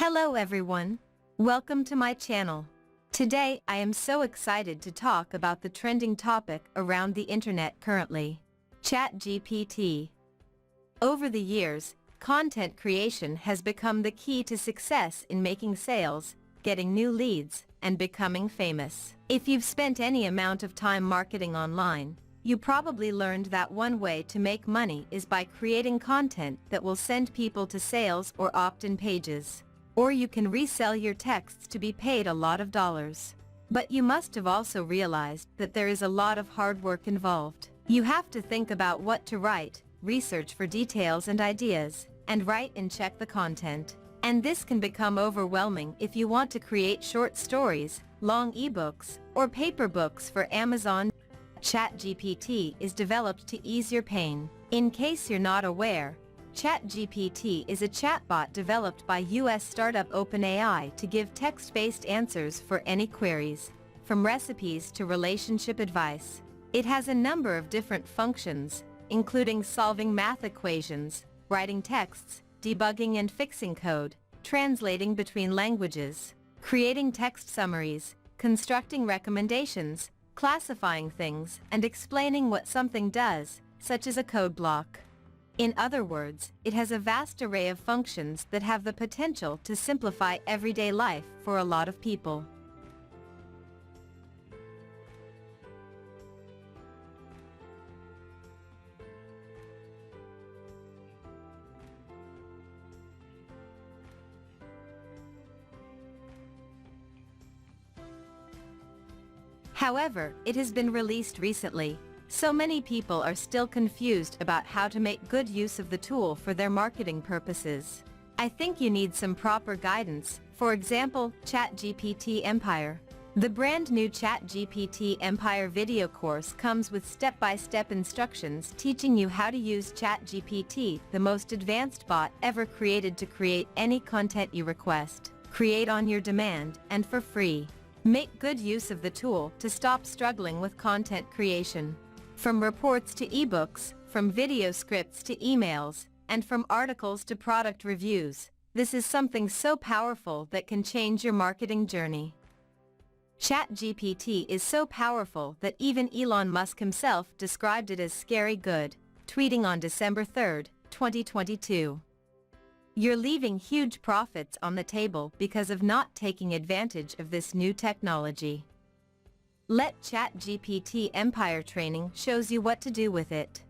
Hello everyone. Welcome to my channel. Today I am so excited to talk about the trending topic around the internet currently, ChatGPT. Over the years, content creation has become the key to success in making sales, getting new leads, and becoming famous. If you've spent any amount of time marketing online, you probably learned that one way to make money is by creating content that will send people to sales or opt-in pages. Or you can resell your texts to be paid a lot of dollars. But you must have also realized that there is a lot of hard work involved. You have to think about what to write, research for details and ideas, and write and check the content. And this can become overwhelming if you want to create short stories, long ebooks, or paper books for Amazon. ChatGPT is developed to ease your pain. In case you're not aware, ChatGPT is a chatbot developed by US startup OpenAI to give text-based answers for any queries, from recipes to relationship advice. It has a number of different functions, including solving math equations, writing texts, debugging and fixing code, translating between languages, creating text summaries, constructing recommendations, classifying things, and explaining what something does, such as a code block. In other words, it has a vast array of functions that have the potential to simplify everyday life for a lot of people. However, it has been released recently. So many people are still confused about how to make good use of the tool for their marketing purposes. I think you need some proper guidance, for example, ChatGPT Empire. The brand new ChatGPT Empire video course comes with step-by-step instructions teaching you how to use ChatGPT, the most advanced bot ever created to create any content you request, create on your demand, and for free. Make good use of the tool to stop struggling with content creation. From reports to ebooks, from video scripts to emails, and from articles to product reviews, this is something so powerful that can change your marketing journey. ChatGPT is so powerful that even Elon Musk himself described it as scary good, tweeting on December 3, 2022. You're leaving huge profits on the table because of not taking advantage of this new technology. Let ChatGPT Empire training shows you what to do with it.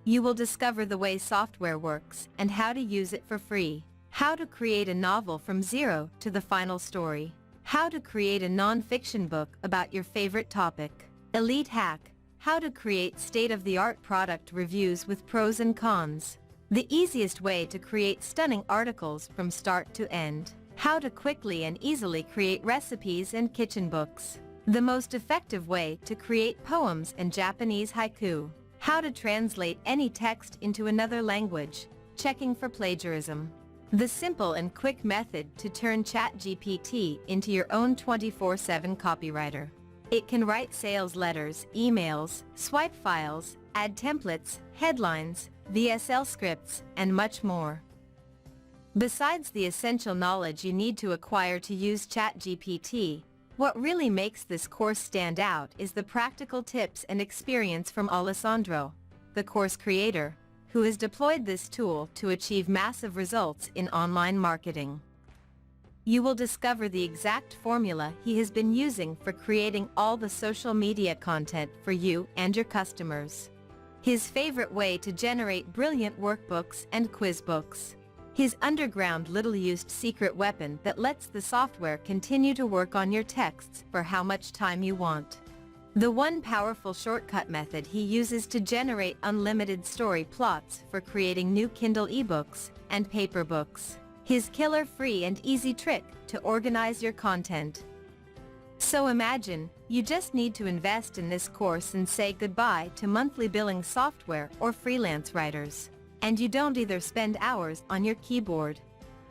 You will discover the way software works and how to use it for free, how to create a novel from zero to the final story, how to create a non-fiction book about your favorite topic, elite hack, how to create state-of-the-art product reviews with pros and cons, the easiest way to create stunning articles from start to end, how to quickly and easily create recipes and kitchen books, the most effective way to create poems and Japanese haiku, how to translate any text into another language, checking for plagiarism, the simple and quick method to turn ChatGPT into your own 24/7 copywriter. It can write sales letters, emails, swipe files, add templates, headlines, VSL scripts, and much more. Besides the essential knowledge you need to acquire to use ChatGPT, what really makes this course stand out is the practical tips and experience from Alessandro, the course creator, who has deployed this tool to achieve massive results in online marketing. You will discover the exact formula he has been using for creating all the social media content for you and your customers. His favorite way to generate brilliant workbooks and quiz books. His underground little-used secret weapon that lets the software continue to work on your texts for how much time you want. The one powerful shortcut method he uses to generate unlimited story plots for creating new Kindle ebooks and paper books. His killer free and easy trick to organize your content. So imagine, you just need to invest in this course and say goodbye to monthly billing software or freelance writers. And you don't either spend hours on your keyboard.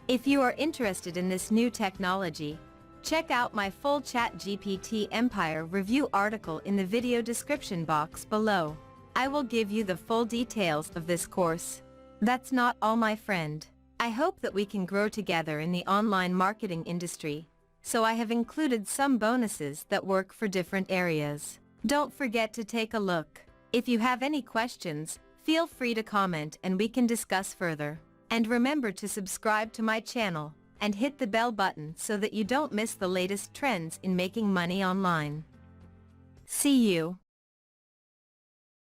If you are interested in this new technology, check out my full ChatGPT Empire review article in the video description box below. I will give you the full details of this course. That's not all, my friend. I hope that we can grow together in the online marketing industry, so I have included some bonuses that work for different areas. Don't forget to take a look. If you have any questions, feel free to comment and we can discuss further. And remember to subscribe to my channel and hit the bell button so that you don't miss the latest trends in making money online. See you.